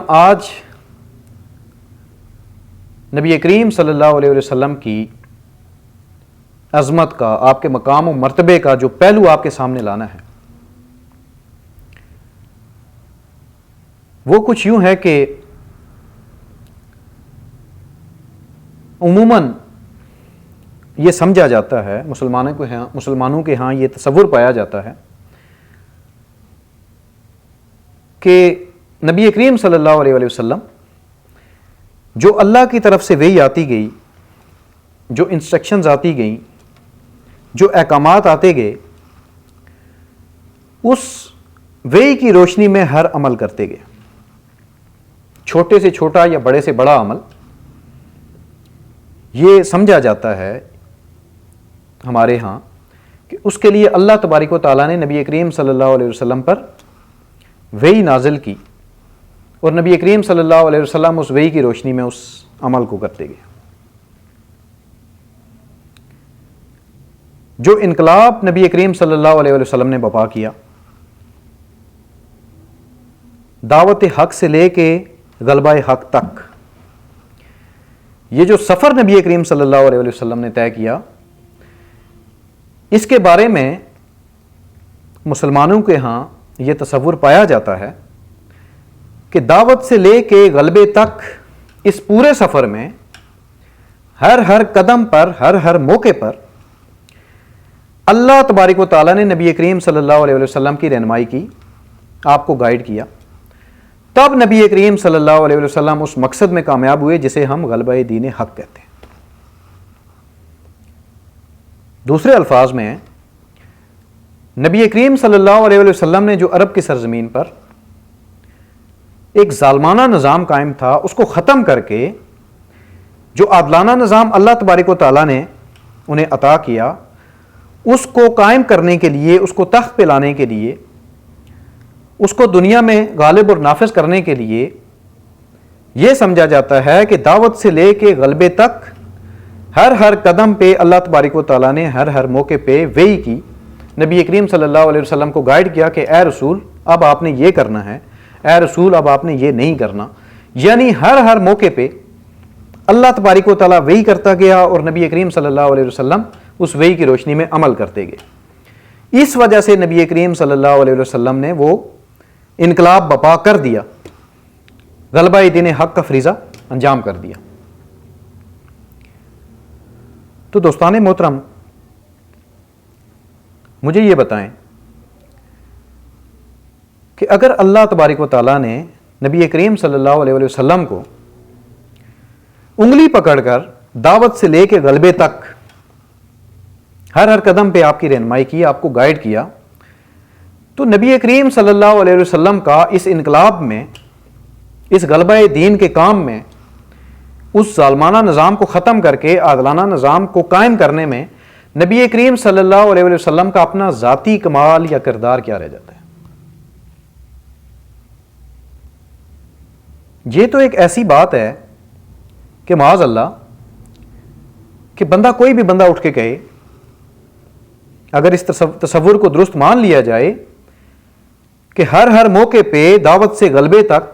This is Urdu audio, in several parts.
آج نبی کریم صلی اللہ علیہ وسلم کی عظمت کا، آپ کے مقام و مرتبے کا جو پہلو آپ کے سامنے لانا ہے وہ کچھ یوں ہے کہ عموماً یہ سمجھا جاتا ہے، مسلمانوں کے ہاں یہ تصور پایا جاتا ہے کہ نبی کریم صلی اللہ علیہ وسلم جو اللہ کی طرف سے وحی آتی گئی، جو انسٹرکشنز آتی گئیں، جو احکامات آتے گئے، اس وحی کی روشنی میں ہر عمل کرتے گئے، چھوٹے سے چھوٹا یا بڑے سے بڑا عمل۔ یہ سمجھا جاتا ہے ہمارے ہاں کہ اس کے لیے اللہ تبارک و تعالیٰ نے نبی کریم صلی اللہ علیہ وسلم پر وحی نازل کی، اور نبی کریم صلی اللہ علیہ وسلم اس وحی کی روشنی میں اس عمل کو کرتے گئے۔ جو انقلاب نبی کریم صلی اللہ علیہ وسلم نے برپا کیا، دعوت حق سے لے کے غلبہ حق تک، یہ جو سفر نبی کریم صلی اللہ علیہ وسلم نے طے کیا، اس کے بارے میں مسلمانوں کے ہاں یہ تصور پایا جاتا ہے کہ دعوت سے لے کے غلبے تک اس پورے سفر میں ہر قدم پر، ہر موقع پر اللہ تبارک و تعالیٰ نے نبی کریم صلی اللہ علیہ وسلم کی رہنمائی کی، آپ کو گائیڈ کیا، تب نبی کریم صلی اللہ علیہ وسلم اس مقصد میں کامیاب ہوئے جسے ہم غلبہ دین حق کہتے ہیں۔ دوسرے الفاظ میں نبی کریم صلی اللہ علیہ وسلم نے جو عرب کی سرزمین پر ایک ظالمانہ نظام قائم تھا، اس کو ختم کر کے جو عادلانہ نظام اللہ تبارک و تعالیٰ نے انہیں عطا کیا، اس کو قائم کرنے کے لیے، اس کو تخت پہ لانے کے لیے، اس کو دنیا میں غالب اور نافذ کرنے کے لیے یہ سمجھا جاتا ہے کہ دعوت سے لے کے غلبے تک ہر قدم پہ اللہ تبارک و تعالیٰ نے ہر موقع پہ وحی کی، نبی کریم صلی اللہ علیہ وسلم کو گائیڈ کیا کہ اے رسول اب آپ نے یہ کرنا ہے، اے رسول اب آپ نے یہ نہیں کرنا، یعنی ہر موقع پہ اللہ تبارک و تعالیٰ وحی کرتا گیا اور نبی کریم صلی اللہ علیہ وسلم اس وحی کی روشنی میں عمل کرتے گئے۔ اس وجہ سے نبی کریم صلی اللہ علیہ وسلم نے وہ انقلاب برپا کر دیا، غلبہ دین حق کا فریضہ انجام کر دیا۔ تو دوستان محترم، مجھے یہ بتائیں کہ اگر اللہ تبارک و تعالیٰ نے نبی کریم صلی اللہ علیہ وسلم کو انگلی پکڑ کر دعوت سے لے کے غلبے تک ہر قدم پہ آپ کی رہنمائی کی، آپ کو گائیڈ کیا، تو نبی کریم صلی اللہ علیہ وسلم کا اس انقلاب میں، اس غلبہ دین کے کام میں، اس ظالمانہ نظام کو ختم کر کے عادلانہ نظام کو قائم کرنے میں نبی کریم صلی اللہ علیہ وسلم کا اپنا ذاتی کمال یا کردار کیا رہ جاتا ہے؟ یہ تو ایک ایسی بات ہے کہ معاذ اللہ کہ کوئی بھی بندہ اٹھ کے کہے، اگر اس تصور کو درست مان لیا جائے کہ ہر موقع پہ دعوت سے غلبے تک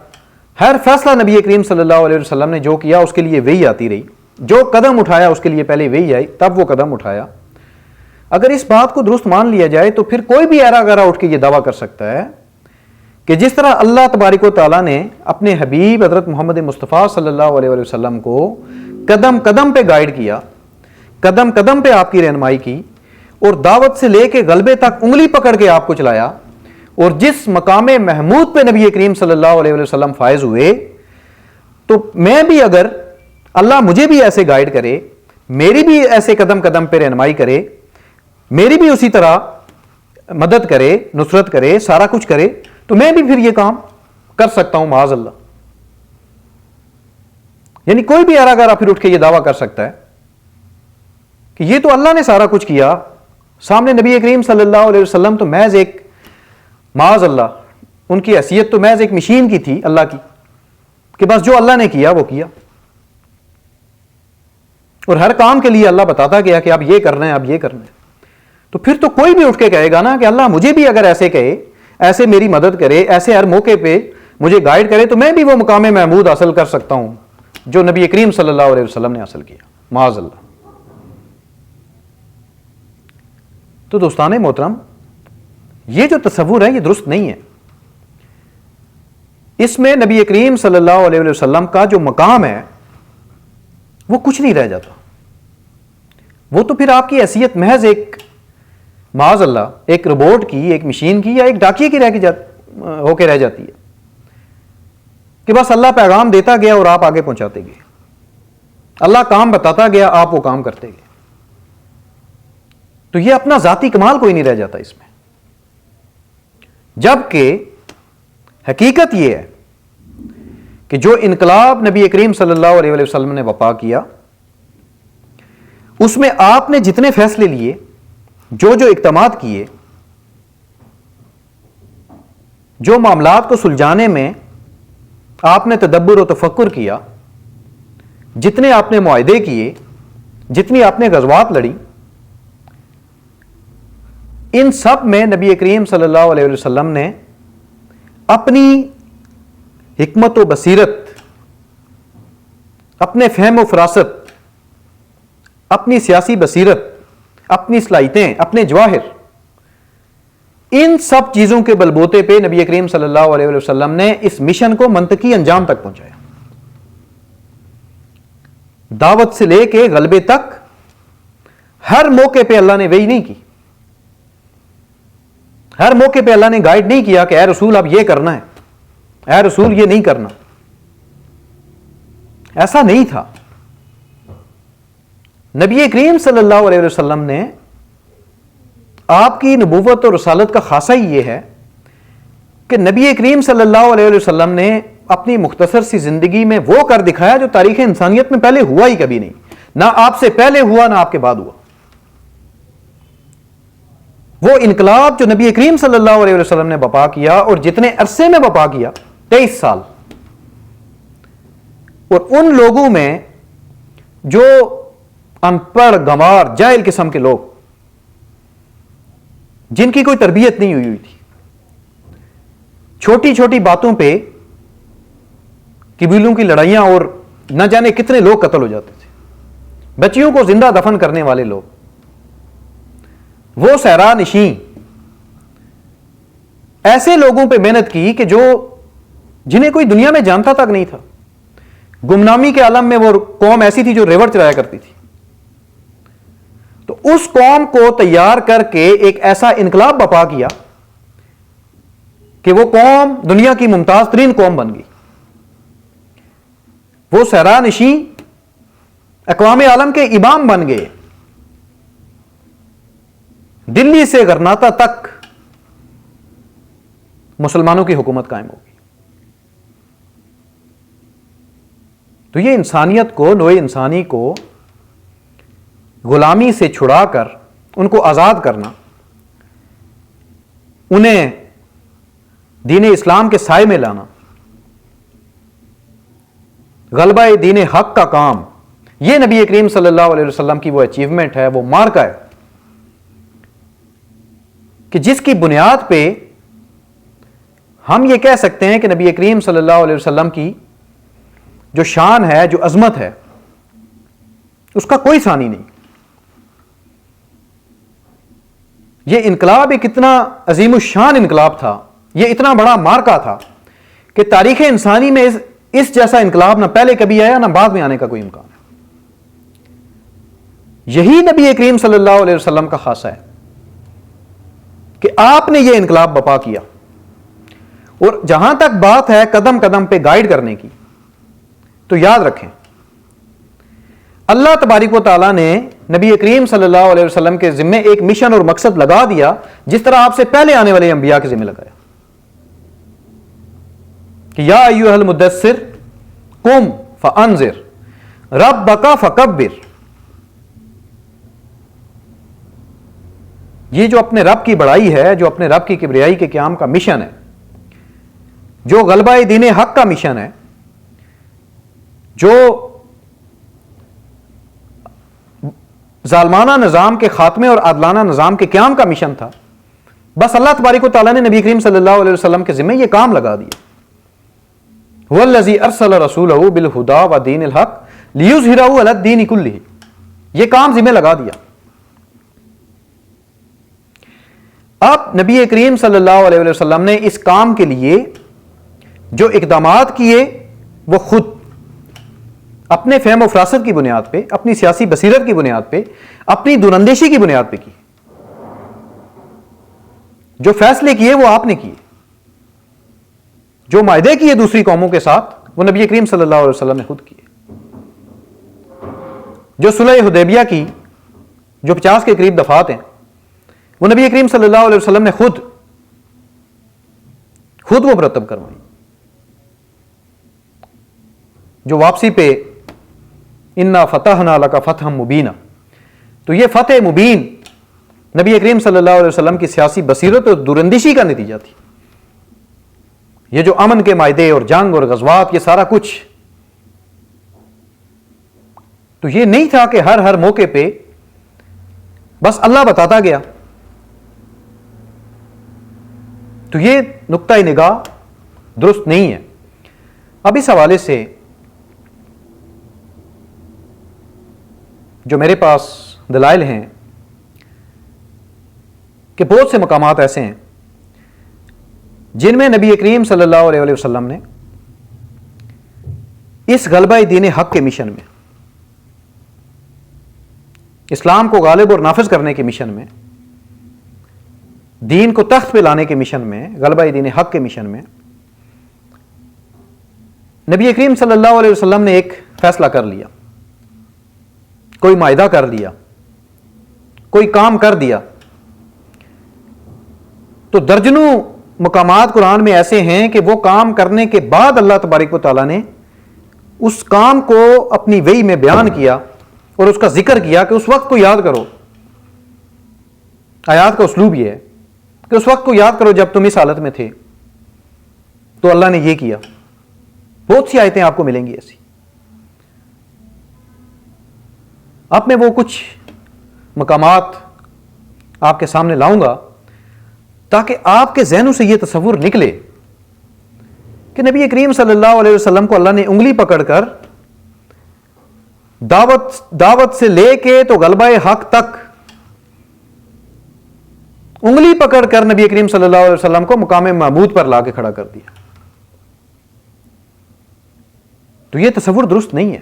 ہر فیصلہ نبی کریم صلی اللہ علیہ وسلم نے جو کیا اس کے لیے وحی آتی رہی، جو قدم اٹھایا اس کے لیے پہلے وحی آئی تب وہ قدم اٹھایا، اگر اس بات کو درست مان لیا جائے تو پھر کوئی بھی ایرا گرا اٹھ کے یہ دعویٰ کر سکتا ہے کہ جس طرح اللہ تبارک و تعالیٰ نے اپنے حبیب حضرت محمد مصطفیٰ صلی اللہ علیہ وسلم کو قدم قدم پہ گائیڈ کیا، قدم قدم پہ آپ کی رہنمائی کی، اور دعوت سے لے کے غلبے تک انگلی پکڑ کے آپ کو چلایا، اور جس مقام محمود پہ نبی کریم صلی اللہ علیہ وسلم فائز ہوئے، تو میں بھی، اگر اللہ مجھے بھی ایسے گائیڈ کرے، میری بھی ایسے قدم قدم پہ رہنمائی کرے، میری بھی اسی طرح مدد کرے، نصرت کرے، سارا کچھ کرے، تو میں بھی پھر یہ کام کر سکتا ہوں معاذ اللہ۔ یعنی کوئی بھی ایرا گارا پھر اٹھ کے یہ دعویٰ کر سکتا ہے کہ یہ تو اللہ نے سارا کچھ کیا، سامنے نبی کریم صلی اللہ علیہ وسلم تو محض ایک، معاذ اللہ، ان کی حیثیت تو محض ایک مشین کی تھی اللہ کی، کہ بس جو اللہ نے کیا وہ کیا، اور ہر کام کے لیے اللہ بتاتا گیا کہ اب یہ کرنا ہے، اب یہ کرنا ہے۔ تو پھر تو کوئی بھی اٹھ کے کہے گا نا کہ اللہ مجھے بھی اگر ایسے کہے، ایسے میری مدد کرے، ایسے ہر موقع پہ مجھے گائیڈ کرے تو میں بھی وہ مقام محمود حاصل کر سکتا ہوں جو نبی کریم صلی اللہ علیہ وسلم نے حاصل کیا، معاذ اللہ۔ تو دوستان محترم، یہ جو تصور ہے یہ درست نہیں ہے۔ اس میں نبی کریم صلی اللہ علیہ وسلم کا جو مقام ہے وہ کچھ نہیں رہ جاتا، وہ تو پھر آپ کی حیثیت محض ایک، معاذ اللہ، ایک روبوٹ کی، ایک مشین کی، یا ایک ڈاکیے کی ہو کے رہ جاتی ہے کہ بس اللہ پیغام دیتا گیا اور آپ آگے پہنچاتے گئے، اللہ کام بتاتا گیا، آپ وہ کام کرتے گئے۔ تو یہ اپنا ذاتی کمال کوئی نہیں رہ جاتا اس میں، جبکہ حقیقت یہ ہے کہ جو انقلاب نبی کریم صلی اللہ علیہ وسلم نے برپا کیا، اس میں آپ نے جتنے فیصلے لیے، جو اقدامات کیے، جو معاملات کو سلجھانے میں آپ نے تدبر و تفکر کیا، جتنے آپ نے معاہدے کیے، جتنی آپ نے غزوات لڑی، ان سب میں نبی کریم صلی اللہ علیہ وسلم نے اپنی حکمت و بصیرت، اپنے فہم و فراست، اپنی سیاسی بصیرت، اپنی صلاحیتیں، اپنے جواہر، ان سب چیزوں کے بلبوتے پہ نبی کریم صلی اللہ علیہ وسلم نے اس مشن کو منطقی انجام تک پہنچایا، دعوت سے لے کے غلبے تک۔ ہر موقع پہ اللہ نے وحی نہیں کی، ہر موقع پہ اللہ نے گائیڈ نہیں کیا کہ اے رسول اب یہ کرنا ہے، اے رسول یہ نہیں کرنا، ایسا نہیں تھا۔ نبی کریم صلی اللہ علیہ وسلم نے، آپ کی نبوت اور رسالت کا خاصہ ہی یہ ہے کہ نبی کریم صلی اللہ علیہ وسلم نے اپنی مختصر سی زندگی میں وہ کر دکھایا جو تاریخ انسانیت میں پہلے ہوا ہی کبھی نہیں، نہ آپ سے پہلے ہوا نہ آپ کے بعد ہوا۔ وہ انقلاب جو نبی کریم صلی اللہ علیہ وسلم نے برپا کیا، اور جتنے عرصے میں برپا کیا، 23 سال، اور ان لوگوں میں جو ان پڑھ، گنوار، جاہل قسم کے لوگ، جن کی کوئی تربیت نہیں ہوئی تھی، چھوٹی چھوٹی باتوں پہ قبیلوں کی لڑائیاں اور نہ جانے کتنے لوگ قتل ہو جاتے تھے، بچیوں کو زندہ دفن کرنے والے لوگ، وہ صحرا نشین، ایسے لوگوں پہ محنت کی کہ جنہیں کوئی دنیا میں جانتا تک نہیں تھا۔ گمنامی کے عالم میں وہ قوم ایسی تھی جو ریوڑ چلایا کرتی تھی، تو اس قوم کو تیار کر کے ایک ایسا انقلاب برپا کیا کہ وہ قوم دنیا کی ممتاز ترین قوم بن گئی۔ وہ صحرا نشین اقوام عالم کے امام بن گئے، دلی سے غرناطہ تک مسلمانوں کی حکومت قائم ہوگی۔ تو یہ انسانیت کو، نوع انسانی کو غلامی سے چھڑا کر ان کو آزاد کرنا، انہیں دین اسلام کے سائے میں لانا، غلبہ دین حق کا کام، یہ نبی کریم صلی اللہ علیہ وسلم کی وہ اچیومنٹ ہے، وہ مارکہ ہے کہ جس کی بنیاد پہ ہم یہ کہہ سکتے ہیں کہ نبی کریم صلی اللہ علیہ وسلم کی جو شان ہے، جو عظمت ہے، اس کا کوئی ثانی نہیں۔ یہ انقلاب ایک اتنا عظیم الشان انقلاب تھا، یہ اتنا بڑا مارکہ تھا کہ تاریخ انسانی میں اس جیسا انقلاب نہ پہلے کبھی آیا نہ بعد میں آنے کا کوئی امکان ہے۔ یہی نبی کریم صلی اللہ علیہ وسلم کا خاصہ ہے کہ آپ نے یہ انقلاب برپا کیا۔ اور جہاں تک بات ہے قدم قدم پہ گائیڈ کرنے کی، تو یاد رکھیں اللہ تبارک و تعالیٰ نے نبی کریم صلی اللہ علیہ وسلم کے ذمے ایک مشن اور مقصد لگا دیا، جس طرح آپ سے پہلے آنے والے انبیاء کے ذمے لگایا کہ یا ایھا المدثر قم فانذر ربک فکبر۔ یہ جو اپنے رب کی بڑائی ہے، جو اپنے رب کی کبریائی کے قیام کا مشن ہے، جو غلبہ دین حق کا مشن ہے، جو ظالمانہ نظام کے خاتمے اور عادلانہ نظام کے قیام کا مشن تھا، بس اللہ تبارک و تعالیٰ نے نبی کریم صلی اللہ علیہ وسلم کے ذمہ یہ کام لگا دیا والذی ارسل رسولہ بالہدی ودین الحق لیظہرہ علی الدین کلہ، یہ کام ذمہ لگا دیا۔ اب نبی کریم صلی اللہ علیہ وسلم نے اس کام کے لیے جو اقدامات کیے وہ خود اپنے فہم و فراست کی بنیاد پہ، اپنی سیاسی بصیرت کی بنیاد پہ، اپنی دوراندیشی کی بنیاد پہ کی۔ جو فیصلے کیے وہ آپ نے کیے، جو معاہدے کیے دوسری قوموں کے ساتھ وہ نبی کریم صلی اللہ علیہ وسلم نے خود کیے۔ جو صلح حدیبیہ کی جو 50 کے قریب دفعات ہیں وہ نبی کریم صلی اللہ علیہ وسلم نے خود وہ مرتب کروائی۔ جو واپسی پہ انا فتحنا لک فتحا مبینا، تو یہ فتح مبین نبی کریم صلی اللہ علیہ وسلم کی سیاسی بصیرت اور دوراندیشی کا نتیجہ تھی۔ یہ جو امن کے معاہدے اور جنگ اور غزوات، یہ سارا کچھ تو یہ نہیں تھا کہ ہر موقع پہ بس اللہ بتاتا گیا۔ تو یہ نقطہ نگاہ درست نہیں ہے۔ اب اس حوالے سے جو میرے پاس دلائل ہیں کہ بہت سے مقامات ایسے ہیں جن میں نبی کریم صلی اللہ علیہ وسلم نے اس غلبہ دین حق کے مشن میں، اسلام کو غالب اور نافذ کرنے کے مشن میں، دین کو تخت پہ لانے کے مشن میں، غلبہ دین حق کے مشن میں، نبی کریم صلی اللہ علیہ وسلم نے ایک فیصلہ کر لیا، کوئی معاہدہ کر دیا، کوئی کام کر دیا، تو درجنوں مقامات قرآن میں ایسے ہیں کہ وہ کام کرنے کے بعد اللہ تبارک و تعالیٰ نے اس کام کو اپنی وحی میں بیان کیا اور اس کا ذکر کیا کہ اس وقت کو یاد کرو۔ آیات کا اسلوب یہ ہے کہ اس وقت کو یاد کرو جب تم اس حالت میں تھے تو اللہ نے یہ کیا۔ بہت سی آیتیں آپ کو ملیں گی ایسی۔ اب میں وہ کچھ مقامات آپ کے سامنے لاؤں گا تاکہ آپ کے ذہنوں سے یہ تصور نکلے کہ نبی کریم صلی اللہ علیہ وسلم کو اللہ نے انگلی پکڑ کر دعوت سے لے کے تو غلبہ حق تک انگلی پکڑ کر نبی کریم صلی اللہ علیہ وسلم کو مقام محمود پر لا کے کھڑا کر دیا۔ تو یہ تصور درست نہیں ہے۔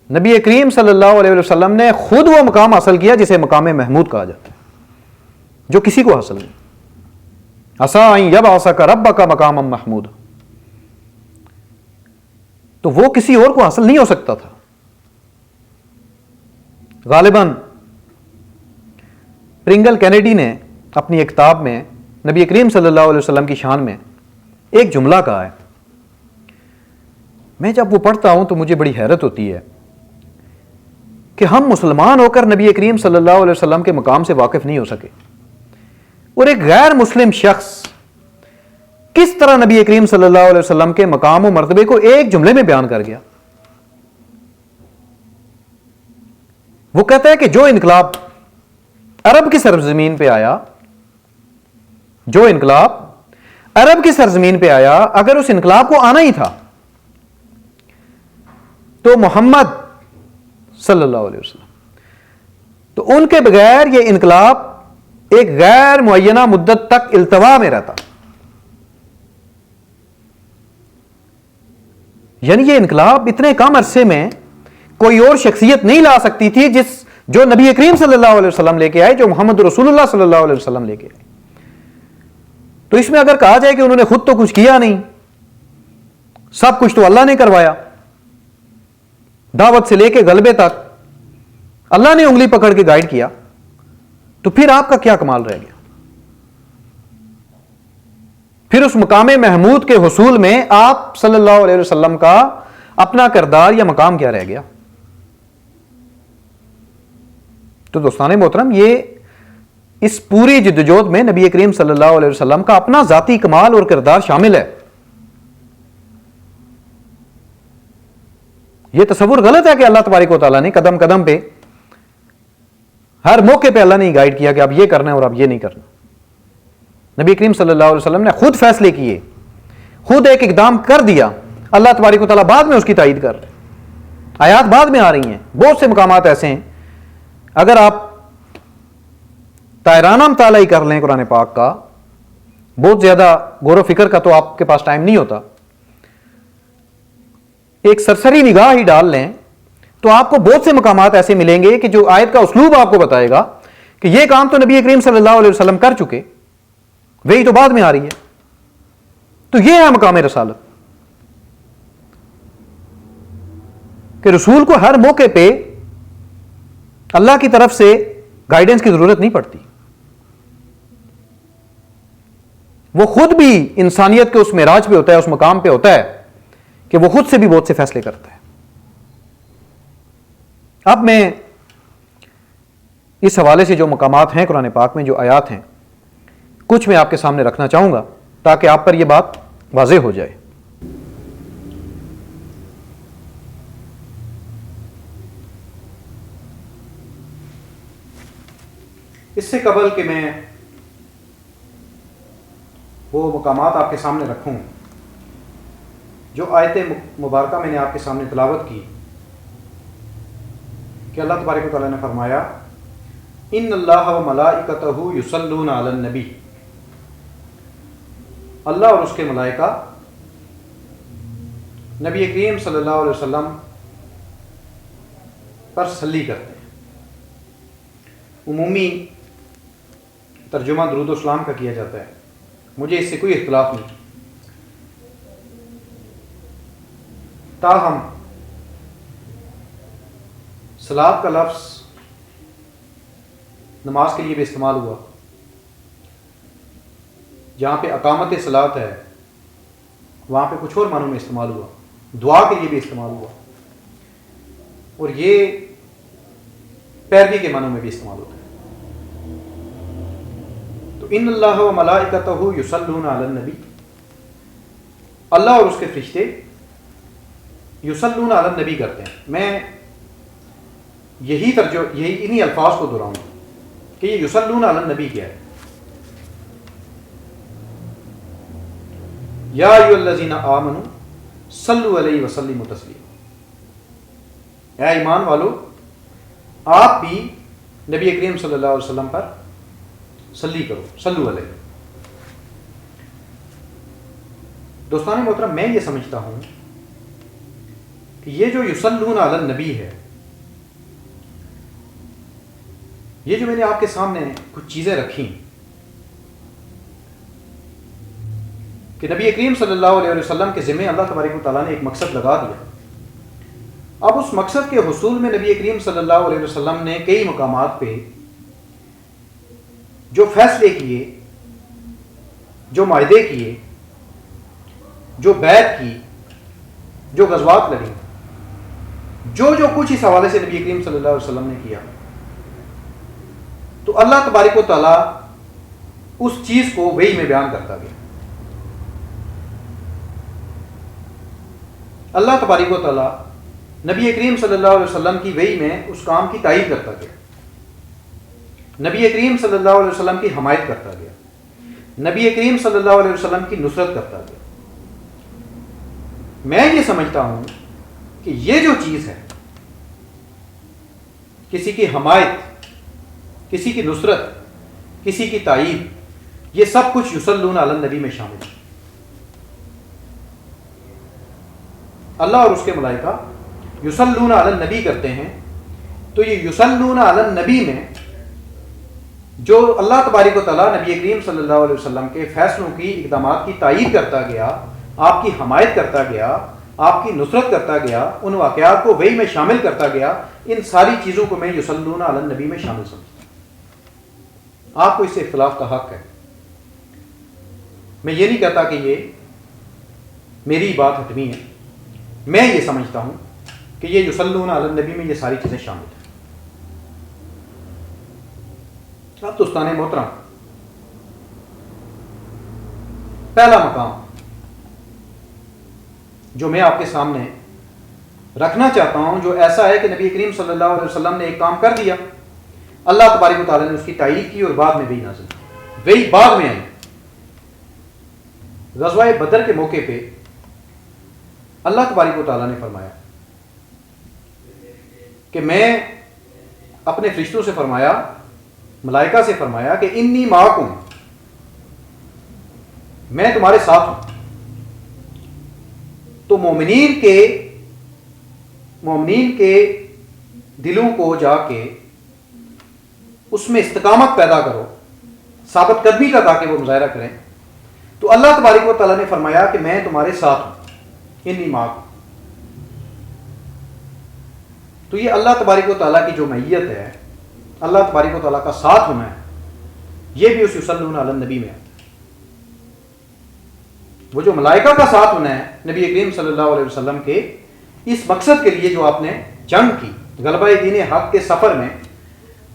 نبی کریم صلی اللہ علیہ وسلم نے خود وہ مقام حاصل کیا جسے مقام محمود کہا جاتا ہے، جو کسی کو حاصل نہیں۔ عسیٰ ان یبعثک ربک مقاما محمودا، تو وہ کسی اور کو حاصل نہیں ہو سکتا تھا۔ غالباً پرنگل کینیڈی نے اپنی ایک کتاب میں نبی کریم صلی اللہ علیہ وسلم کی شان میں ایک جملہ کہا ہے، میں جب وہ پڑھتا ہوں تو مجھے بڑی حیرت ہوتی ہے کہ ہم مسلمان ہو کر نبی کریم صلی اللہ علیہ وسلم کے مقام سے واقف نہیں ہو سکے، اور ایک غیر مسلم شخص کس طرح نبی کریم صلی اللہ علیہ وسلم کے مقام و مرتبے کو ایک جملے میں بیان کر گیا۔ وہ کہتا ہے کہ جو انقلاب عرب کی سرزمین پہ آیا، جو انقلاب عرب کی سرزمین پہ آیا، اگر اس انقلاب کو آنا ہی تھا تو محمد صلی اللہ علیہ وسلم، تو ان کے بغیر یہ انقلاب ایک غیر معینہ مدت تک التوا میں رہتا۔ یعنی یہ انقلاب اتنے کم عرصے میں کوئی اور شخصیت نہیں لا سکتی تھی جو نبی کریم صلی اللہ علیہ وسلم لے کے آئے، جو محمد رسول اللہ صلی اللہ علیہ وسلم لے کے آئے۔ تو اس میں اگر کہا جائے کہ انہوں نے خود تو کچھ کیا نہیں، سب کچھ تو اللہ نے کروایا، دعوت سے لے کے غلبے تک اللہ نے انگلی پکڑ کے گائیڈ کیا، تو پھر آپ کا کیا کمال رہ گیا؟ پھر اس مقام محمود کے حصول میں آپ صلی اللہ علیہ وسلم کا اپنا کردار یا مقام کیا رہ گیا؟ تو دوستان محترم، یہ اس پوری جدوجہد میں نبی کریم صلی اللہ علیہ وسلم کا اپنا ذاتی کمال اور کردار شامل ہے۔ یہ تصور غلط ہے کہ اللہ تبارک و تعالیٰ نے قدم قدم پہ ہر موقع پہ اللہ نے گائیڈ کیا کہ اب یہ کرنا ہے اور اب یہ نہیں کرنا۔ نبی کریم صلی اللہ علیہ وسلم نے خود فیصلے کیے، خود ایک اقدام کر دیا، اللہ تبارک و تعالیٰ بعد میں اس کی تائید کر رہے ہیں، آیات بعد میں آ رہی ہیں، بہت سے مقامات ایسے ہیں اگر آپ طائرانہ مطالعہ ہی کر لیں قرآن پاک کا، بہت زیادہ غور و فکر کا تو آپ کے پاس ٹائم نہیں ہوتا، ایک سرسری نگاہ ہی ڈال لیں تو آپ کو بہت سے مقامات ایسے ملیں گے کہ جو آیت کا اسلوب آپ کو بتائے گا کہ یہ کام تو نبی کریم صلی اللہ علیہ وسلم کر چکے، وہی تو بعد میں آ رہی ہے۔ تو یہ ہے مقام رسالت کہ رسول کو ہر موقع پہ اللہ کی طرف سے گائیڈنس کی ضرورت نہیں پڑتی، وہ خود بھی انسانیت کے اس معراج پہ ہوتا ہے، اس مقام پہ ہوتا ہے کہ وہ خود سے بھی بہت سے فیصلے کرتا ہے۔ اب میں اس حوالے سے جو مقامات ہیں قرآن پاک میں، جو آیات ہیں، کچھ میں آپ کے سامنے رکھنا چاہوں گا تاکہ آپ پر یہ بات واضح ہو جائے۔ اس سے قبل کہ میں وہ مقامات آپ کے سامنے رکھوں، جو آیت مبارکہ میں نے آپ کے سامنے تلاوت کی کہ اللہ تبارک و تعالیٰ نے فرمایا ان اللہ و ملائکتہ یصلون علی النبی، اللہ اور اس کے ملائکہ نبی کریم صلی اللہ علیہ وسلم پر صلی کرتے ہیں۔ عمومی ترجمہ درود و سلام کا کیا جاتا ہے، مجھے اس سے کوئی اختلاف نہیں، تاہم صلاۃ کا لفظ نماز کے لیے بھی استعمال ہوا، جہاں پہ اقامت صلاۃ ہے وہاں پہ کچھ اور معنوں میں استعمال ہوا، دعا کے لیے بھی استعمال ہوا، اور یہ پیروی کے معنوں میں بھی استعمال ہوتا ہے۔ تو ان اللہ و ملائکتہ یصلون علی النبی، اللہ اور اس کے فرشتے یصلون علی النبی کرتے ہیں۔ میں یہی انہی الفاظ کو دہراؤں گا کہ یہ یصلون علی النبی کیا ہے۔ یا ایھا الذین آمنوا صلوا علیہ وسلموا تسلیما، اے ایمان والو آپ بھی نبی کریم صلی اللہ علیہ وسلم پر صلی کرو، صلو علیہ۔ دوستان محترم، میں یہ سمجھتا ہوں کہ یہ جو یصلون علی النبی ہے، یہ جو میں نے آپ کے سامنے کچھ چیزیں رکھی کہ نبی کریم صلی اللہ علیہ وسلم کے ذمہ اللہ تبارک و تعالیٰ نے ایک مقصد لگا دیا، اب اس مقصد کے حصول میں نبی کریم صلی اللہ علیہ وسلم نے کئی مقامات پہ جو فیصلے کیے، جو معاہدے کیے، جو بیعت کی، جو غزوات لڑی، جو کچھ اس حوالے سے نبی کریم صلی اللہ علیہ وسلم نے کیا، تو اللہ تبارک و تعالیٰ اس چیز کو وحی میں بیان کرتا گیا۔ اللہ تبارک و تعالیٰ نبی کریم صلی اللہ علیہ وسلم کی وحی میں اس کام کی تائید کرتا گیا، نبی کریم صلی اللہ علیہ وسلم کی حمایت کرتا گیا، نبی کریم صلی اللہ علیہ وسلم کی نصرت کرتا گیا۔ میں یہ سمجھتا ہوں کہ یہ جو چیز ہے، کسی کی حمایت، کسی کی نصرت، کسی کی تائید، یہ سب کچھ یصلون علی النبی میں شامل ہے۔ اللہ اور اس کے ملائکہ یصلون علی النبی کرتے ہیں، تو یہ یصلون علی النبی میں جو اللہ تبارک و تعالیٰ نبی کریم صلی اللہ علیہ وسلم کے فیصلوں کی، اقدامات کی تائید کرتا گیا، آپ کی حمایت کرتا گیا، آپ کی نصرت کرتا گیا، ان واقعات کو وحی میں شامل کرتا گیا، ان ساری چیزوں کو میں یصلون علی النبی میں شامل سمجھتا ہوں۔ آپ کو اس سے اختلاف کا حق ہے، میں یہ نہیں کہتا کہ یہ میری بات حتمی ہے، میں یہ سمجھتا ہوں کہ یہ یصلون علی النبی میں یہ ساری چیزیں شامل ہیں۔ اب دوستان محترم، پہلا مقام جو میں آپ کے سامنے رکھنا چاہتا ہوں، جو ایسا ہے کہ نبی کریم صلی اللہ علیہ وسلم نے ایک کام کر دیا، اللہ تبارک و تعالیٰ نے اس کی تائید کی اور بعد میں وحی نازل کی، وحی بعد میں آئی۔ غزوہ بدر کے موقع پہ اللہ تبارک و تعالیٰ نے فرمایا کہ میں اپنے فرشتوں سے فرمایا، ملائکہ سے فرمایا کہ انی معکم، میں تمہارے ساتھ ہوں۔ تو مومنین کے دلوں کو جا کے اس میں استقامت پیدا کرو، ثابت قدمی کا تاکہ وہ مظاہرہ کریں۔ تو اللہ تبارک و تعالیٰ نے فرمایا کہ میں تمہارے ساتھ ہوں، انی معکم۔ تو یہ اللہ تبارک و تعالیٰ کی جو معیت ہے، اللہ تبارک و تعالیٰ کا ساتھ ہونا ہے، یہ بھی اس یصلون علی النبی میں ہے۔ وہ جو ملائکہ کا ساتھ ہونا ہے نبی کریم صلی اللہ علیہ وسلم کے اس مقصد کے لیے جو آپ نے جنگ کی، غلبہ دین حق کے سفر میں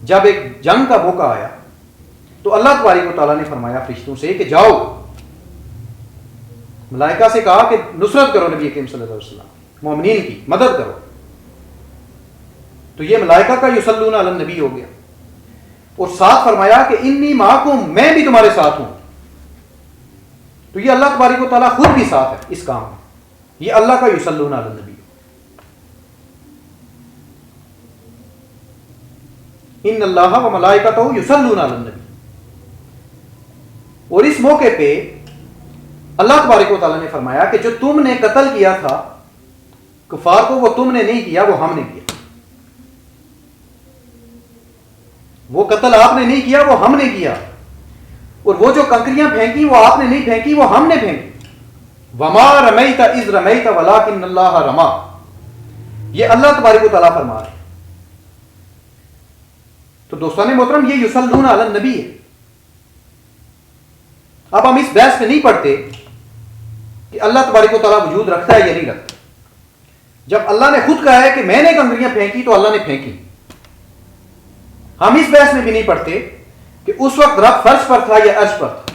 جب ایک جنگ کا موقع آیا تو اللہ تبارک و تعالیٰ نے فرمایا فرشتوں سے کہ جاؤ، ملائکہ سے کہا کہ نصرت کرو نبی کریم صلی اللہ علیہ وسلم، مومنین کی مدد کرو۔ تو یہ ملائکہ کا یصلون علی النبی ہو گیا، اور ساتھ فرمایا کہ انی معکم، میں بھی تمہارے ساتھ ہوں۔ تو یہ اللہ تبارک و تعالیٰ خود بھی ساتھ ہے اس کام میں، یہ اللہ کا یصلون علی النبی۔ ان اللہ و ملائکتہ یصلون علی النبی۔ اور اس موقع پہ اللہ تبارک و تعالیٰ نے فرمایا کہ جو تم نے قتل کیا تھا کفار کو، وہ تم نے نہیں کیا، وہ ہم نے کیا۔ وہ قتل آپ نے نہیں کیا، وہ ہم نے کیا۔ اور وہ جو کنکریاں پھینکی وہ آپ نے نہیں پھینکی، وہ ہم نے پھینکی۔ وما رمیت اذ رمیت ولکن اللہ رما، یہ اللہ تبارک و تعالیٰ فرما رہے ہیں۔ تو دوستان محترم، یہ یصلون علی النبی ہے۔ اب ہم اس بحث میں نہیں پڑھتے کہ اللہ تبارک و تعالیٰ وجود رکھتا ہے یا نہیں رکھتا۔ جب اللہ نے خود کہا ہے کہ میں نے کنکریاں پھینکی تو اللہ نے پھینکی۔ ہم اس بحث میں بھی نہیں پڑھتے کہ اس وقت رب فرش پر تھا یا عرش پر تھا۔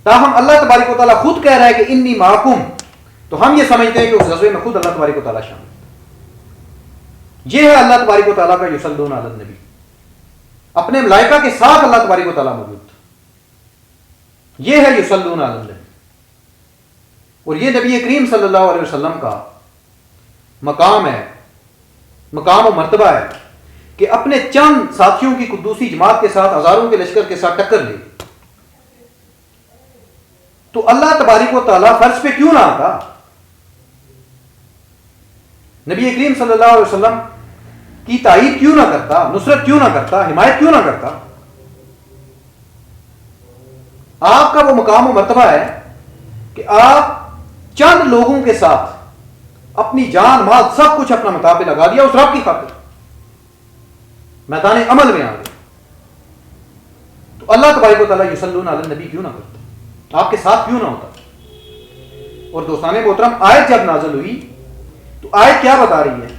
تاہم اللہ تبارک و تعالیٰ خود کہہ رہا ہے کہ انی معکم، تو ہم یہ سمجھتے ہیں کہ اس غزوے میں خود اللہ تبارک و تعالیٰ شامل تھا۔ یہ ہے اللہ تبارک و تعالیٰ کا یصلون علی النبی، اپنے ملائکہ کے ساتھ اللہ تبارک و تعالیٰ موجود تھا۔ یہ ہے یصلون علی النبی، اور یہ نبی کریم صلی اللہ علیہ وسلم کا مقام ہے، مقام و مرتبہ ہے کہ اپنے چند ساتھیوں کی قدوسی جماعت کے ساتھ، ہزاروں کے لشکر کے ساتھ ٹکر لے۔ تو اللہ تبارک و تعالیٰ فرش پہ کیوں نہ آتا؟ نبی کریم صلی اللہ علیہ وسلم کی تائید کیوں نہ کرتا، نصرت کیوں نہ کرتا، حمایت کیوں نہ کرتا؟ آپ کا وہ مقام و مرتبہ ہے کہ آپ چند لوگوں کے ساتھ اپنی جان مال سب کچھ اپنا متاع پہ لگا دیا اس رب کی خاطر، میدان عمل میں آ گئے۔ تو اللہ تبارک و تعالیٰ یصلون علی النبی کیوں نہ کرتا، آپ کے ساتھ کیوں نہ ہوتا؟ اور دوستان محترم، آیت جب نازل ہوئی تو آیت کیا بتا رہی ہے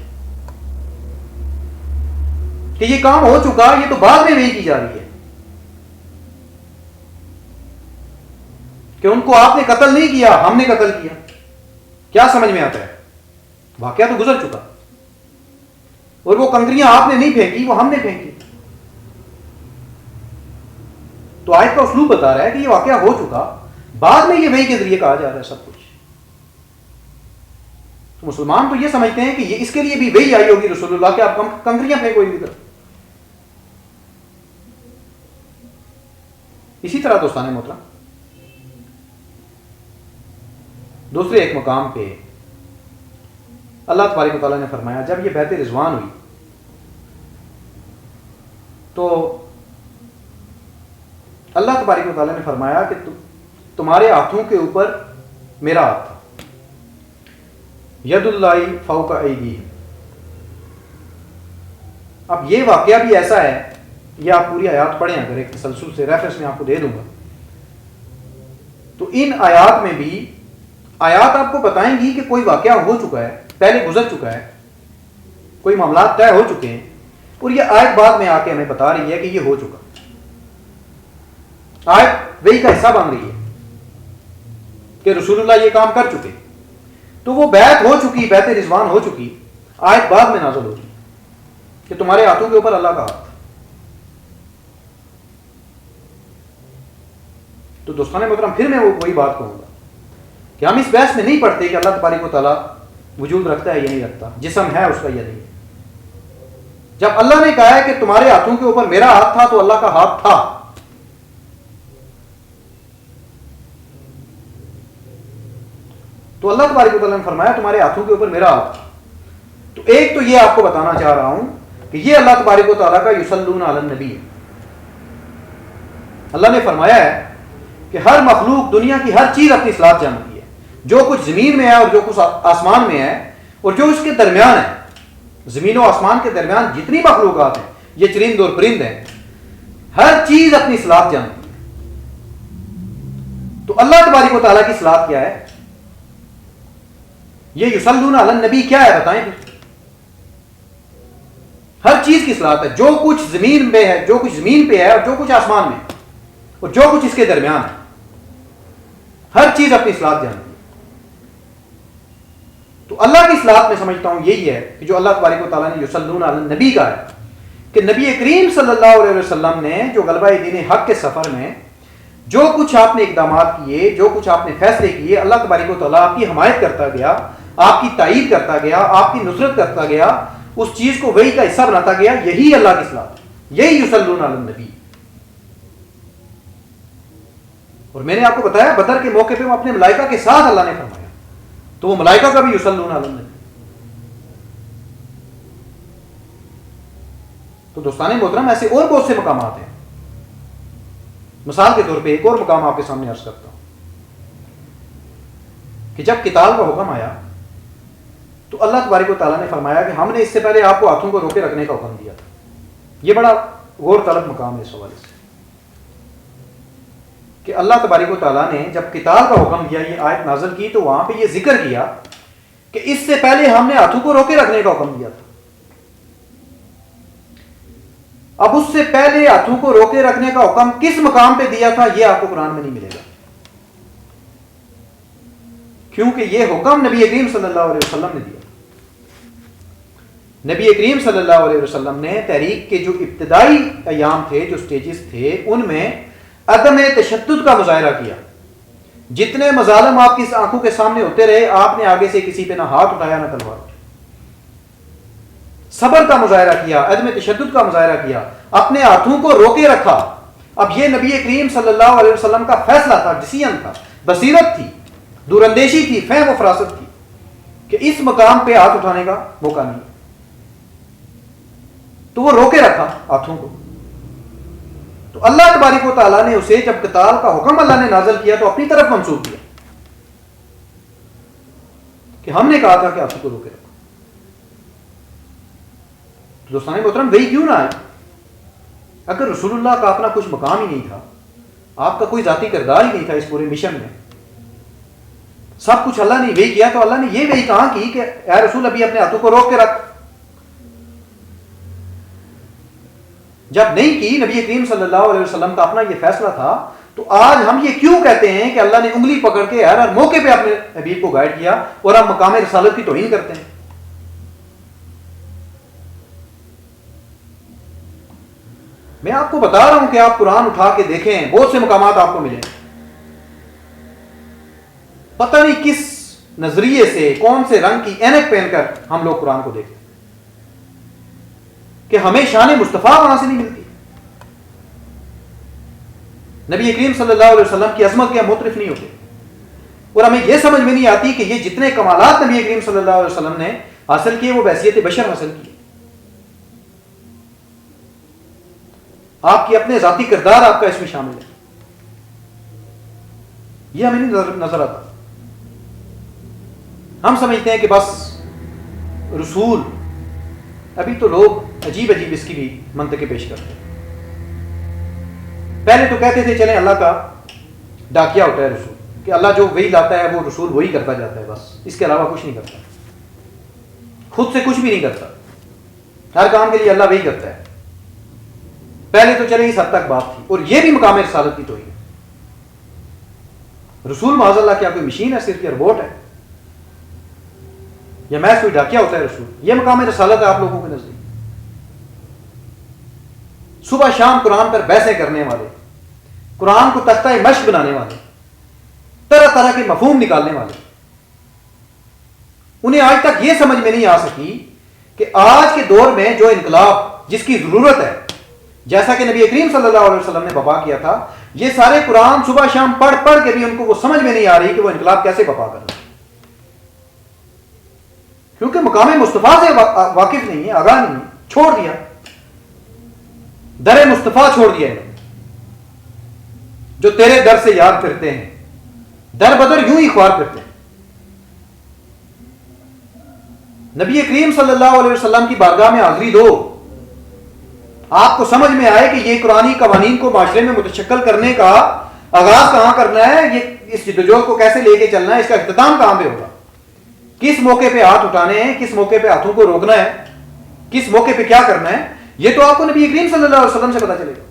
کہ یہ کام ہو چکا، یہ تو بعد میں وہی کی جا رہی ہے کہ ان کو آپ نے قتل نہیں کیا، ہم نے قتل کیا۔ کیا سمجھ میں آتا ہے؟ واقعہ تو گزر چکا، اور وہ کنکریاں آپ نے نہیں پھینکی، وہ ہم نے پھینکی۔ تو آیت کا اسلوب بتا رہا ہے کہ یہ واقعہ ہو چکا، بعد میں یہ وحی کے ذریعے کہا جا رہا ہے سب کچھ۔ تو مسلمان تو یہ سمجھتے ہیں کہ یہ اس کے لیے بھی وحی آئی ہوگی رسول اللہ کہ آپ کنکریاں پھینکو ان کی طرف۔ اسی طرح دوستان محترم، دوسرے ایک مقام پہ اللہ تبارک و تعالیٰ نے فرمایا، جب یہ بیعت رضوان ہوئی تو اللہ تبارک و تعالیٰ نے فرمایا کہ تمہارے ہاتھوں کے اوپر میرا ہاتھ تھا، ید اللہ فوق ایدیہم۔ اب یہ واقعہ بھی ایسا ہے، یہ آپ پوری آیات پڑھیں، اگر ایک تسلسل سے ریفرنس میں آپ کو دے دوں گا تو ان آیات میں بھی آیات آپ کو بتائیں گی کہ کوئی واقعہ ہو چکا ہے، پہلے گزر چکا ہے، کوئی معاملات طے ہو چکے ہیں، اور یہ آیت بعد میں آ کے ہمیں بتا رہی ہے کہ یہ ہو چکا۔ آیت وہی کا حصہ بن رہی ہے کہ رسول اللہ یہ کام کر چکے، تو وہ بیعت ہو چکی، بیعت رضوان ہو چکی، آیت بعد میں نازل ہو رہی کہ تمہارے ہاتھوں کے اوپر اللہ کا ہاتھ۔ تو دوستان محترم پھر میں وہی بات کہوں گا کہ ہم اس بحث میں نہیں پڑھتے کہ اللہ تبارک و تعالیٰ وجود رکھتا ہے یا نہیں رکھتا، جسم ہے اس کا یا نہیں۔ جب اللہ نے کہا ہے کہ تمہارے ہاتھوں کے اوپر میرا ہاتھ تھا تو اللہ کا ہاتھ تھا۔ تو اللہ تبارک و تعالیٰ نے فرمایا تمہارے ہاتھوں کے اوپر میرا ہاتھ تھا۔ تو ایک تو یہ آپ کو بتانا چاہ رہا ہوں کہ یہ اللہ تبارک و تعالیٰ کا یصلون علی النبی ہے۔ اللہ نے فرمایا ہے کہ ہر مخلوق، دنیا کی ہر چیز اپنی اصلاح جانتی ہے، جو کچھ زمین میں ہے اور جو کچھ آسمان میں ہے اور جو اس کے درمیان ہے۔ زمین و آسمان کے درمیان جتنی مخلوقات ہیں، یہ چرند اور پرند ہیں، ہر چیز اپنی اصلاح جانتی ہے۔ تو اللہ تبارک و تعالیٰ کی اصلاح کیا ہے؟ یہ یصلون علی النبی کیا ہے بتائیں پھر؟ ہر چیز کی اصلاح ہے، جو کچھ زمین پہ ہے، جو کچھ زمین پہ ہے اور جو کچھ آسمان میں ہے اور جو کچھ اس کے درمیان ہے، ہر چیز اپنی اصلاح جانتی ہے۔ تو اللہ کی اصلاح میں سمجھتا ہوں یہی ہے کہ جو اللہ تبارک و تعالیٰ نے یصلون علی النبی کا ہے کہ نبی کریم صلی اللہ علیہ وسلم نے جو غلبہ دین حق کے سفر میں جو کچھ آپ نے اقدامات کیے، جو کچھ آپ نے فیصلے کیے، اللہ تبارک و تعالیٰ آپ کی حمایت کرتا گیا، آپ کی تائید کرتا گیا، آپ کی نصرت کرتا گیا، اس چیز کو وحی کا حصہ بناتا گیا۔ یہی اللہ کی اصلاح ہے، یہی یصلون علی النبی۔ اور میں نے آپ کو بتایا بدر کے موقع پہ وہ اپنے ملائکہ کے ساتھ اللہ نے فرمایا، تو وہ ملائکہ کا بھی یصلون علی النبی۔ تو دوستان محترم ایسے اور بہت سے مقامات ہیں۔ مثال کے طور پہ ایک اور مقام آپ کے سامنے عرض کرتا ہوں کہ جب قتال کا حکم آیا تو اللہ تبارک و تعالیٰ نے فرمایا کہ ہم نے اس سے پہلے آپ کو ہاتھوں کو روکے رکھنے کا حکم دیا تھا۔ یہ بڑا غور طلب مقام ہے اس حوالے سے کہ اللہ تبارک و تعالیٰ نے جب قتال کا حکم دیا، یہ آیت نازل کی، تو وہاں پہ یہ ذکر کیا کہ اس سے پہلے ہم نے ہاتھوں کو روکے رکھنے کا حکم دیا تھا۔ اب اس سے پہلے ہاتھوں کو روکے رکھنے کا حکم کس مقام پہ دیا تھا یہ آپ کو قرآن میں نہیں ملے گا، کیونکہ یہ حکم نبی کریم صلی اللہ علیہ وسلم نے دیا۔ نبی کریم صلی اللہ علیہ وسلم نے تحریک کے جو ابتدائی ایام تھے، جو سٹیجز تھے، ان میں عدم تشدد کا مظاہرہ کیا۔ جتنے مظالم آپ کی آنکھوں کے سامنے ہوتے رہے، آپ نے آگے سے کسی پہ نہ ہاتھ اٹھایا نہ تلوار اٹھائی۔ صبر کا مظاہرہ کیا، عدم تشدد کا مظاہرہ کیا، اپنے ہاتھوں کو روکے رکھا۔ اب یہ نبی کریم صلی اللہ علیہ وسلم کا فیصلہ تھا، ڈیسیژن تھا، بصیرت تھی، دور اندیشی تھی، فہم و فراست تھی کہ اس مقام پہ ہاتھ اٹھانے کا موقع نہیں، تو وہ روکے رکھا ہاتھوں کو۔ تو اللہ تبارک و تعالیٰ نے اسے جب قتال کا حکم اللہ نے نازل کیا تو اپنی طرف منسوب کیا کہ ہم نے کہا تھا کہ ہاتھوں کو روکے رکھو۔ تو دوستان محترم وہی کیوں نہ آئے؟ اگر رسول اللہ کا اپنا کچھ مقام ہی نہیں تھا، آپ کا کوئی ذاتی کردار ہی نہیں تھا اس پورے مشن میں، سب کچھ اللہ نے وہی کیا، تو اللہ نے یہ وہی کہا کی کہ اے رسول ابھی اپنے ہاتھوں کو روک کے رکھ۔ جب نہیں کی، نبی کریم صلی اللہ علیہ وسلم کا اپنا یہ فیصلہ تھا، تو آج ہم یہ کیوں کہتے ہیں کہ اللہ نے انگلی پکڑ کے ہر موقع پہ اپنے حبیب کو گائیڈ کیا اور ہم مقام رسالت کی توہین کرتے ہیں؟ میں آپ کو بتا رہا ہوں کہ آپ قرآن اٹھا کے دیکھیں، بہت سے مقامات آپ کو ملیں، پتہ نہیں کس نظریے سے، کون سے رنگ کی اینک پہن کر ہم لوگ قرآن کو دیکھتے ہیں کہ ہمیں شان مصطفیٰ وہاں سے نہیں ملتی، نبی کریم صلی اللہ علیہ وسلم کی عظمت کے ہم مترف نہیں ہوتے، اور ہمیں یہ سمجھ میں نہیں آتی کہ یہ جتنے کمالات نبی کریم صلی اللہ علیہ وسلم نے حاصل کیے وہ بحیثیت بشر حاصل کیے۔ آپ کی اپنے ذاتی کردار آپ کا اس میں شامل ہے، یہ ہمیں نہیں نظر آتا۔ ہم سمجھتے ہیں کہ بس رسول، ابھی تو لوگ عجیب عجیب اس کی بھی منطقیں پیش کرتے ہیں۔ پہلے تو کہتے تھے چلیں اللہ کا ڈاکیا ہوتا ہے رسول، کہ اللہ جو وہی لاتا ہے وہ رسول وہی کرتا جاتا ہے، بس اس کے علاوہ کچھ نہیں کرتا، خود سے کچھ بھی نہیں کرتا، ہر کام کے لیے اللہ وہی کرتا ہے۔ پہلے تو چلیں اس حد تک بات تھی، اور یہ بھی مقام رسالت کی توہین ہے۔ رسول معاذ اللہ کیا کوئی مشین ہے، صرف یہ روبوٹ ہے، یا محض کوئی ڈاکیا ہوتا ہے رسول؟ یہ مقام رسالت ہے آپ لوگوں کے نزدیک؟ صبح شام قرآن پر بحثیں کرنے والے، قرآن کو تختہ مشق بنانے والے، طرح طرح کے مفہوم نکالنے والے، انہیں آج تک یہ سمجھ میں نہیں آ سکی کہ آج کے دور میں جو انقلاب جس کی ضرورت ہے، جیسا کہ نبی کریم صلی اللہ علیہ وسلم نے بپا کیا تھا، یہ سارے قرآن صبح شام پڑھ پڑھ کے بھی ان کو وہ سمجھ میں نہیں آ رہی کہ وہ انقلاب کیسے بپا کرنا، کیونکہ مقام مصطفیٰ سے واقف نہیں ہے، آگاہ نہیں ہے، چھوڑ دیا، در مصطفیٰ چھوڑ دیا ہے، جو تیرے در سے یاد پھرتے ہیں، در بدر یوں ہی خوار پھرتے ہیں۔ نبی کریم صلی اللہ علیہ وسلم کی بارگاہ میں حاضری دو، آپ کو سمجھ میں آئے کہ یہ قرآنی قوانین کو معاشرے میں متشکل کرنے کا آغاز کہاں کرنا ہے، یہ اس جدوجہد کو کیسے لے کے چلنا ہے، اس کا اختتام کہاں پہ ہوگا، کس موقع پہ ہاتھ اٹھانے ہیں، کس موقع پہ ہاتھوں کو روکنا ہے، کس موقع پہ کیا کرنا ہے، یہ تو آپ کو نبی کریم صلی اللہ علیہ وسلم سے پتا چلے گا۔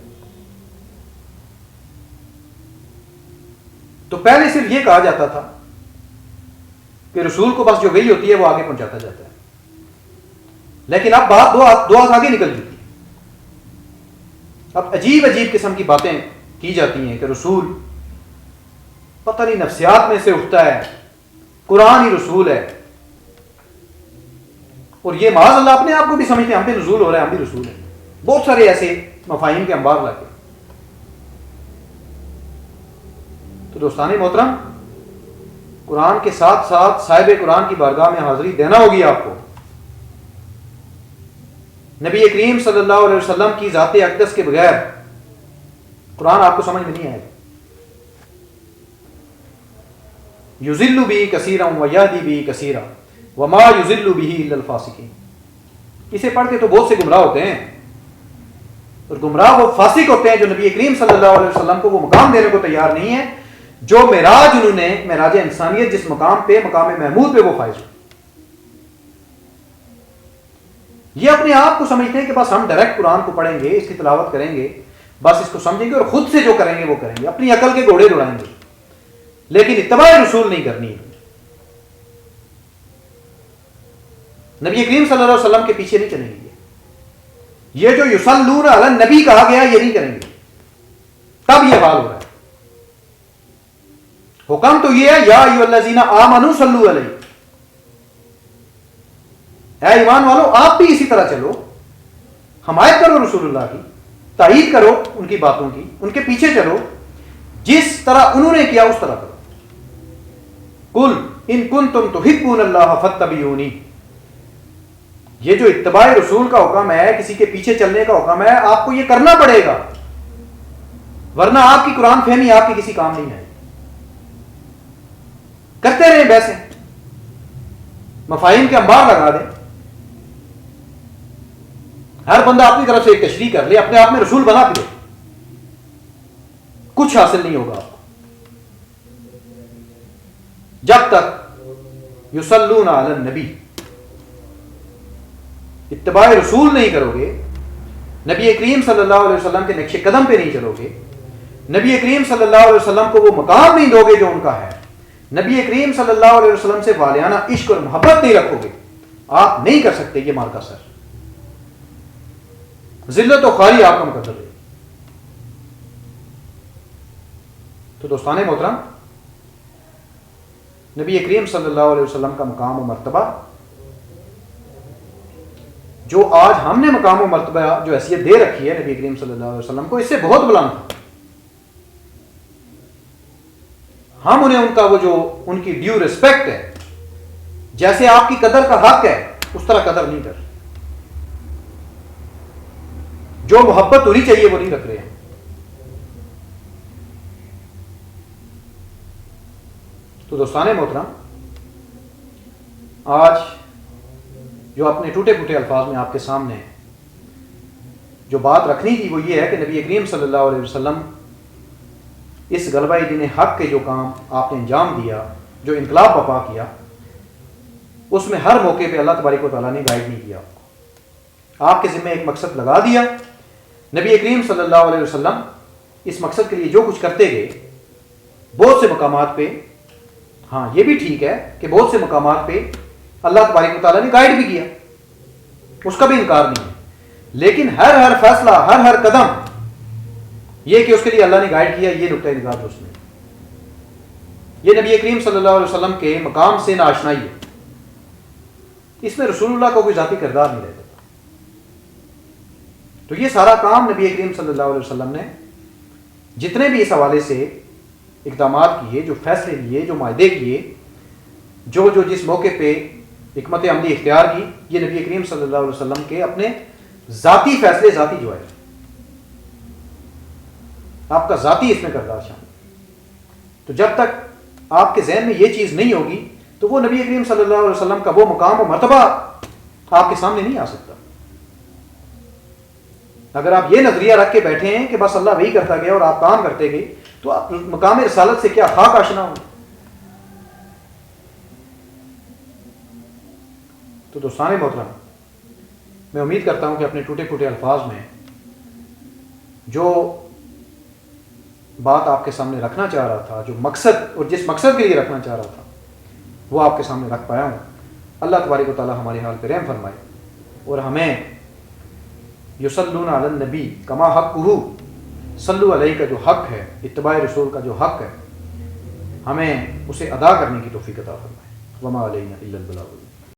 تو پہلے صرف یہ کہا جاتا تھا کہ رسول کو بس جو وحی ہوتی ہے وہ آگے پہنچاتا جاتا ہے، لیکن اب بات دو ہاتھ آگے نکل چکی ہے، اب عجیب عجیب قسم کی باتیں کی جاتی ہیں کہ رسول پتہ نہیں نفسیات میں سے اٹھتا ہے، قرآن ہی رسول ہے، اور یہ معاذ اللہ اپنے آپ کو بھی سمجھتے ہیں ہم پہ نزول ہو رہا ہے، ہم بھی رسول ہیں، بہت سارے ایسے مفاہیم کے انبار لا کے۔ تو دوستان محترم، قرآن کے ساتھ ساتھ صاحب قرآن کی بارگاہ میں حاضری دینا ہوگی آپ کو۔ نبی کریم صلی اللہ علیہ وسلم کی ذات اقدس کے بغیر قرآن آپ کو سمجھ میں نہیں آئے گا۔ یضل بہ کثیرا ویہدی بہ کثیرا وما یضل بہ الا الفاسقین، اسے پڑھ کے تو بہت سے گمراہ ہوتے ہیں، اور گمراہ وہ فاسق ہوتے ہیں جو نبی کریم صلی اللہ علیہ وسلم کو وہ مقام دینے کو تیار نہیں ہے جو معراج انہوں نے، معراج انسانیت جس مقام پہ، مقام محمود پہ وہ فائز ہوئے۔ یہ اپنے آپ کو سمجھتے ہیں کہ بس ہم ڈائریکٹ قرآن کو پڑھیں گے، اس کی تلاوت کریں گے، بس اس کو سمجھیں گے اور خود سے جو کریں گے وہ کریں گے، اپنی عقل کے گھوڑے دوڑائیں گے، لیکن اتباع رسول نہیں کرنی ہے۔ نبی کریم صلی اللہ علیہ وسلم کے پیچھے نہیں چلیں گے، یہ جو یصلون علی النبی کہا گیا یہ نہیں کریں گے، تب یہ حال ہو رہا ہے۔ حکم تو یہ ہے یا ایھا الذین آمنوا صلوا علیہ، اے ایمان والو آپ بھی اسی طرح چلو، حمایت کرو رسول اللہ کی، تائید کرو ان کی باتوں کی، ان کے پیچھے چلو، جس طرح انہوں نے کیا اس طرح کرو۔ قل ان کنتم تحبون اللہ فاتبعونی، یہ جو اتباع رسول کا حکم ہے، کسی کے پیچھے چلنے کا حکم ہے، آپ کو یہ کرنا پڑے گا، ورنہ آپ کی قرآن فہمی آپ کی کسی کام نہیں ہے۔ کرتے رہیں ویسے، مفاہیم کے انبار لگا دیں، ہر بندہ اپنی طرف سے ایک تشریح کر لے، اپنے آپ میں رسول بنا پھرے، کچھ حاصل نہیں ہوگا آپ کو جب تک یصلون علی النبی، اتباع رسول نہیں کرو گے، نبی کریم صلی اللہ علیہ وسلم کے نقش قدم پہ نہیں چلو گے، نبی کریم صلی اللہ علیہ وسلم کو وہ مقام نہیں دو گے جو ان کا ہے، نبی کریم صلی اللہ علیہ وسلم سے والیانہ عشق اور محبت نہیں رکھو گے، آپ نہیں کر سکتے یہ مار کا سر، ذلت و خواری آپ کا مقدر ہے۔ تو دوستان محترم، نبی کریم صلی اللہ علیہ وسلم کا مقام و مرتبہ، جو آج ہم نے مقام و مرتبہ جو حیثیت دے رکھی ہے نبی کریم صلی اللہ علیہ وسلم کو، اس سے بہت بلند تھا۔ ہم انہیں ان کا وہ جو ان کی ڈیو ریسپیکٹ ہے، جیسے آپ کی قدر کا حق ہے اس طرح قدر نہیں کر رہے، جو محبت ہونی چاہیے وہ نہیں رکھ رہے ہیں۔ تو دوستان محترم، آج جو اپنے ٹوٹے پھوٹے الفاظ میں آپ کے سامنے جو بات رکھنی تھی وہ یہ ہے کہ نبی کریم صلی اللہ علیہ وسلم اس غلبہ دین حق کے جو کام آپ نے انجام دیا، جو انقلاب برپا کیا، اس میں ہر موقع پہ اللہ تبارک و تعالیٰ نے گائیڈ نہیں کیا آپ کو، آپ کے ذمہ ایک مقصد لگا دیا، نبی کریم صلی اللہ علیہ وسلم اس مقصد کے لیے جو کچھ کرتے گئے، بہت سے مقامات پہ، ہاں یہ بھی ٹھیک ہے کہ بہت سے مقامات پہ اللہ تبارک و تعالیٰ نے گائیڈ بھی کیا، اس کا بھی انکار نہیں ہے، لیکن ہر فیصلہ، ہر قدم یہ کہ اس کے لیے اللہ نے گائیڈ کیا، یہ نقطۂ نگاہ درست نہیں. یہ نبی کریم صلی اللہ علیہ وسلم کے مقام سے ناآشنائی ہے. اس میں رسول اللہ کا کوئی ذاتی کردار نہیں رہتا. تو یہ سارا کام نبی کریم صلی اللہ علیہ وسلم نے جتنے بھی اس حوالے سے اقدامات کیے، جو فیصلے لیے، جو معاہدے کیے، جو جس موقع پہ حکمت عملی اختیار کی، یہ نبی کریم صلی اللہ علیہ وسلم کے اپنے ذاتی فیصلے، ذاتی جو ہے آپ کا ذاتی اس میں کردار شامل. تو جب تک آپ کے ذہن میں یہ چیز نہیں ہوگی تو وہ نبی کریم صلی اللہ علیہ وسلم کا وہ مقام و مرتبہ آپ کے سامنے نہیں آ سکتا. اگر آپ یہ نظریہ رکھ کے بیٹھے ہیں کہ بس اللہ وہی کرتا گیا اور آپ کام کرتے گئے، تو آپ مقام رسالت سے کیا خاک آشنا ہوں. تو دوستان محترم، میں امید کرتا ہوں کہ اپنے ٹوٹے پھوٹے الفاظ میں جو بات آپ کے سامنے رکھنا چاہ رہا تھا، جو مقصد اور جس مقصد کے لیے رکھنا چاہ رہا تھا، وہ آپ کے سامنے رکھ پایا ہوں. اللہ تبارک و تعالی ہمارے حال پہ رحم فرمائے اور ہمیں یصلون علی النبی کما حقہ، صلو علیہ کا جو حق ہے، اتباع رسول کا جو حق ہے، ہمیں اسے ادا کرنے کی توفیق عطا فرمائے. وما علینا الا البلاغ.